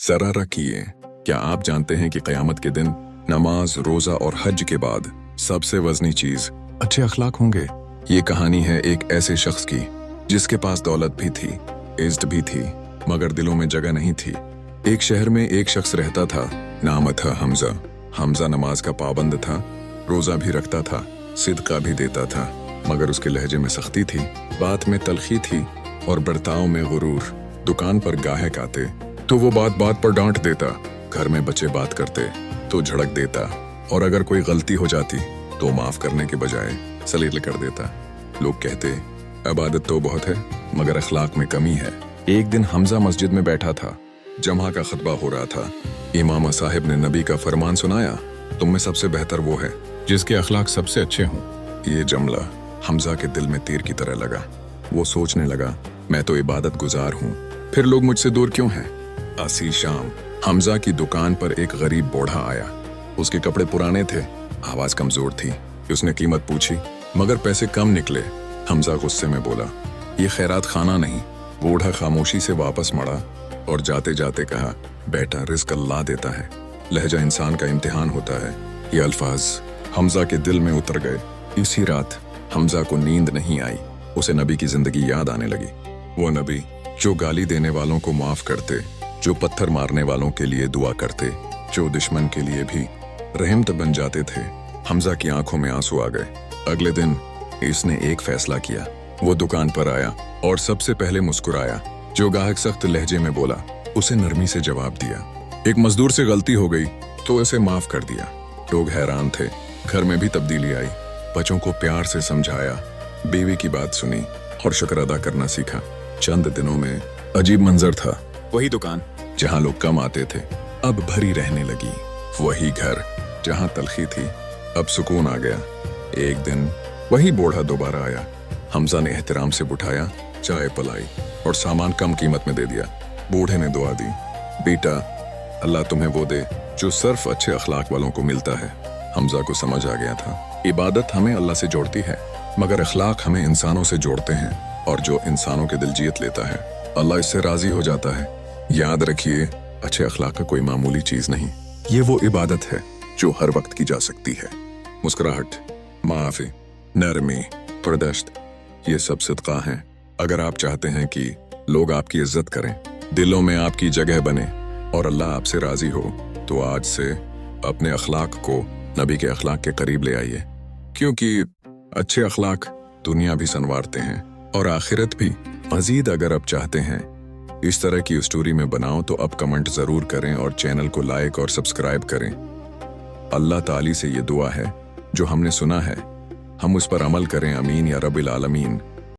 जरा रखिए, क्या आप जानते हैं कि क़यामत के दिन नमाज, रोज़ा और हज के बाद सबसे वज़नी चीज़ अच्छे अखलाक होंगे। ये कहानी है एक ऐसे शख्स की जिसके पास दौलत भी थी, इज़्ज़त भी थी, मगर दिलों में जगह नहीं थी। एक शहर में एक शख्स रहता था, नाम था हमजा। हमजा नमाज का पाबंद था, रोज़ा भी रखता था, सिदका भी देता था, मगर उसके लहजे में सख्ती थी, बात में तलखी थी और बर्ताव में गुरूर। दुकान पर गाहक आते तो वो बात बात पर डांट देता, घर में बच्चे बात करते तो झड़क देता, और अगर कोई गलती हो जाती तो माफ करने के बजाय सलील कर देता। लोग कहते इबादत तो बहुत है मगर अखलाक में कमी है। एक दिन हमजा मस्जिद में बैठा था, जमा का खतबा हो रहा था। इमाम साहिब ने नबी का फरमान सुनाया, तुम में सबसे बेहतर वो है जिसके अखलाक सबसे अच्छे हों। ये जुमला हमजा के दिल में तीर की तरह लगा। वो सोचने लगा, मैं तो इबादत गुजार हूँ, फिर लोग मुझसे दूर क्यों हैं। आसी शाम हमजा की दुकान पर एक गरीब बूढ़ा आया। उसके कपड़े पुराने थे, आवाज कमजोर थी। उसने कीमत पूछी मगर पैसे कम निकले। हमजा गुस्से में बोला, ये खैरात खाना नहीं। बूढ़ा खामोशी से वापस मुड़ा और जाते जाते कहा, बेटा रिज़्क अल्लाह देता है, लहजा इंसान का इम्तिहान होता है। ये अल्फाज हमजा के दिल में उतर गए। इसी रात हमजा को नींद नहीं आई। उसे नबी की जिंदगी याद आने लगी। वो नबी जो गाली देने वालों को माफ करते, जो पत्थर मारने वालों के लिए दुआ करते, जो दुश्मन के लिए भी रहमत बन जाते थे। हमजा की आंखों में आंसू आ गए। अगले दिन इसने एक फैसला किया। वो दुकान पर आया और सबसे पहले मुस्कुराया। जो गाहक सख्त लहजे में बोला, उसे नरमी से जवाब दिया। एक मजदूर से गलती हो गई तो उसे माफ कर दिया। लोग हैरान थे। घर में भी तब्दीली आई। बच्चों को प्यार से समझाया, बीवी की बात सुनी और शुक्र अदा करना सीखा। चंद दिनों में अजीब मंजर था। वही दुकान जहां लोग कम आते थे अब भरी रहने लगी। वही घर जहां तलखी थी अब सुकून आ गया। एक दिन वही बूढ़ा दोबारा आया। हमजा ने एहतराम से बुठाया, चाय पिलाई और सामान कम कीमत में दे दिया। बूढ़े ने दुआ दी, बेटा अल्लाह तुम्हें वो दे जो सिर्फ अच्छे अखलाक वालों को मिलता है। हमजा को समझ आ गया था, इबादत हमें अल्लाह से जोड़ती है मगर अखलाक हमें इंसानों से जोड़ते हैं, और जो इंसानों के दिल जीत लेता है अल्लाह इससे राजी हो जाता है। याद रखिए, अच्छे अखलाक का कोई मामूली चीज नहीं, ये वो इबादत है जो हर वक्त की जा सकती है। मुस्कुराहट, माफी, नरमी, बर्दाश्त, ये सब सदका हैं। अगर आप चाहते हैं कि लोग आपकी इज्जत करें, दिलों में आपकी जगह बने और अल्लाह आपसे राजी हो, तो आज से अपने अखलाक को नबी के अखलाक के करीब ले आइए, क्योंकि अच्छे अखलाक दुनिया भी संवारते हैं और आखिरत भी। मजीद अगर आप चाहते हैं इस तरह की स्टोरी में बनाओ तो अब कमेंट ज़रूर करें और चैनल को लाइक और सब्सक्राइब करें। अल्लाह ताली से ये दुआ है, जो हमने सुना है हम उस पर अमल करें। अमीन या रब्बिल आलमीन।